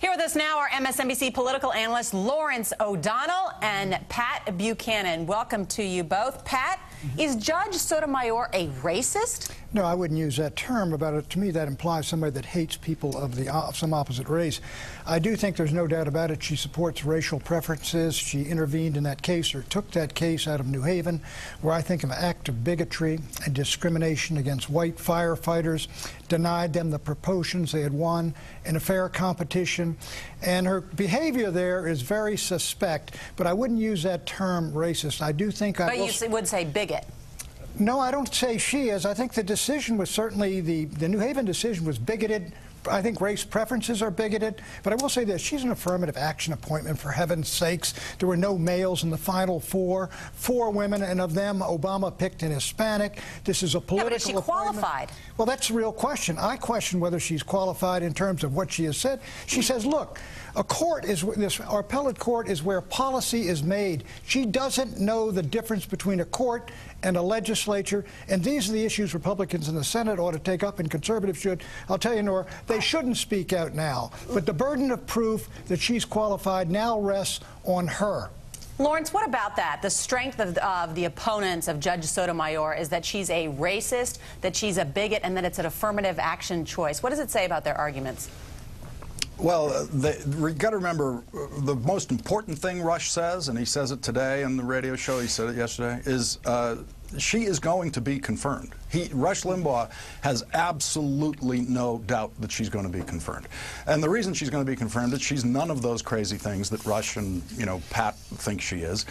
Here with us now are MSNBC political analyst Lawrence O'Donnell and Pat Buchanan. Welcome to you both. Pat, is Judge Sotomayor a racist? No, I wouldn't use that term about it. To me, that implies somebody that hates people of some opposite race. I do think there's no doubt about it. She supports racial preferences. She intervened in that case, or took that case out of New Haven, where I think an act of bigotry and discrimination against white firefighters, denied them the promotions they had won in a fair competition. And her behavior there is very suspect, but I wouldn't use that term racist. I do think But you would say bigot. No, I don't say she is. I think the decision was certainly, the New Haven decision was bigoted. I think race preferences are bigoted. But I will say this, she's an affirmative action appointment, for heaven's sakes. There were no males in the final four women, and of them, Obama picked an Hispanic. This is a political but is she qualified? Well, that's the real question. I question whether she's qualified in terms of what she has said. She says, look, a court is our appellate court is where policy is made. She doesn't know the difference between a court and a legislature, and these are the issues Republicans in the Senate ought to take up, and conservatives should. I'll tell you, Norah, they shouldn't speak out now, but the burden of proof that she's qualified now rests on her. Lawrence, what about that? The strength of the opponents of Judge Sotomayor is that she's a racist, that she's a bigot, and that it's an affirmative action choice. What does it say about their arguments? Well, we've got to remember the most important thing Rush says, and he says it today on the radio show, he said it yesterday, is she is going to be confirmed. Rush Limbaugh has absolutely no doubt that she's going to be confirmed. And the reason she's going to be confirmed is she's none of those crazy things that Rush and, Pat think she is.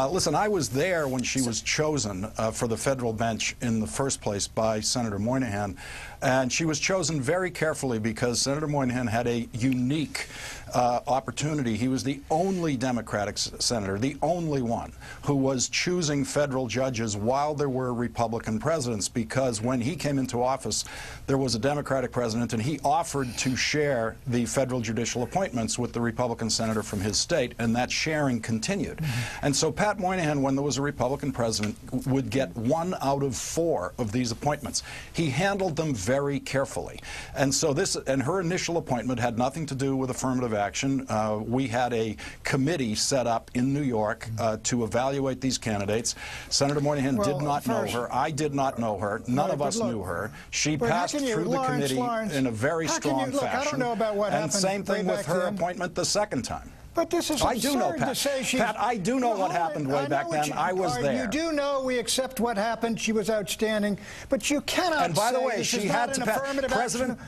Listen, I was there when she was chosen for the federal bench in the first place by Senator Moynihan, and she was chosen very carefully because Senator Moynihan had a unique opportunity. He was the only Democratic senator, the only one, who was choosing federal judges while there were Republican presidents, because when he came into office, there was a Democratic president, and he offered to share the federal judicial appointments with the Republican senator from his state, and that sharing continued. And so Pat Moynihan, when there was a Republican president, would get 1 out of 4 of these appointments. He handled them very carefully. And so her initial appointment had nothing to do with affirmative action. We had a committee set up in New York to evaluate these candidates. Senator Moynihan did not know her. I did not know her. None of us knew her. She passed through the committee in a very strong fashion. I don't know about what happened. And same thing with her appointment the second time. But this is absurd to say she's... Pat, I do know what happened way back then. I was there. You do know, we accept what happened. She was outstanding. But you cannot say... And by the way, she had to pass...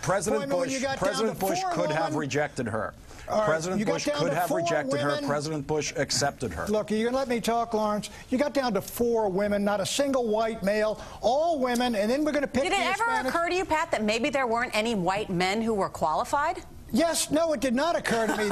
President Bush could have rejected her. President Bush could have rejected her. President Bush accepted her. Look, you can let me talk, Lawrence. You got down to 4 women, not a single white male, all women, and then we're going to pick the Hispanic. Did it ever occur to you, Pat, that maybe there weren't any white men who were qualified? Yes, no, it did not occur to me.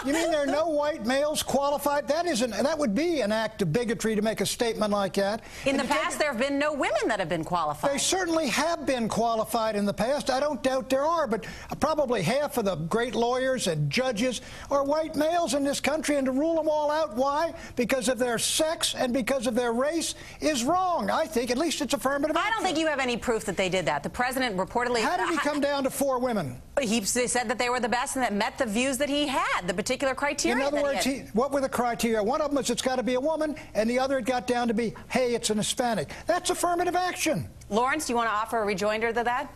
You mean there are no white males qualified? That would be an act of bigotry to make a statement like that. In the past, there have been no women that have been qualified. They certainly have been qualified in the past. I don't doubt there are, but probably half of the great lawyers and judges are white males in this country, and to rule them all out, why? Because of their sex and because of their race is wrong. I think at least it's affirmative action. I don't think you have any proof that they did that. The president reportedly... How did he come down to 4 women? He said that they were the best and that met the views that he had, the particular criteria. In other words, what were the criteria? One of them was it's got to be a woman, and the other it got down to be, hey, it's an Hispanic. That's affirmative action. Lawrence, do you want to offer a rejoinder to that?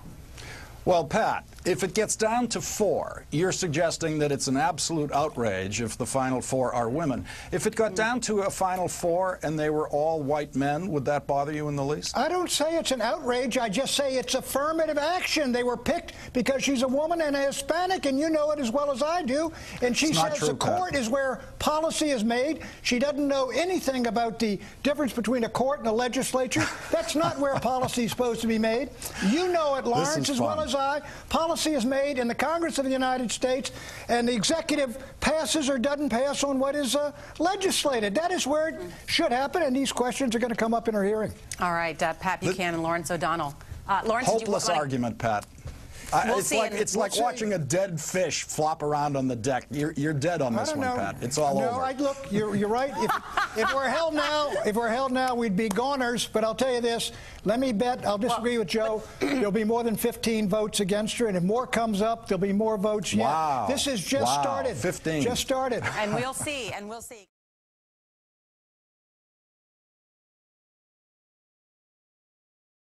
Well, Pat, if it gets down to 4, you're suggesting that it's an absolute outrage if the final 4 are women. If it got down to a final 4 and they were all white men, would that bother you in the least? I don't say it's an outrage. I just say it's affirmative action. They were picked because she's a woman and a Hispanic, and you know it as well as I do. And she says the court is where policy is made. She doesn't know anything about the difference between a court and a legislature. That's not where policy is supposed to be made. You know it, Lawrence, as well as I. Policy is made in the Congress of the United States, and the executive passes or doesn't pass on what is legislated. That is where it should happen, and these questions are going to come up in our hearing. All right, Pat Buchanan, Lawrence O'Donnell. Lawrence, hopeless argument, Pat. It's like watching a dead fish flop around on the deck. You're dead on this one, Pat. It's all over. Look, you're right. If we're held now, we'd be goners. But I'll tell you this. Let me bet. I'll disagree with Joe. There'll be more than 15 votes against her, and if more comes up, there'll be more votes yet. Wow. This has just started. 15. Just started. And we'll see.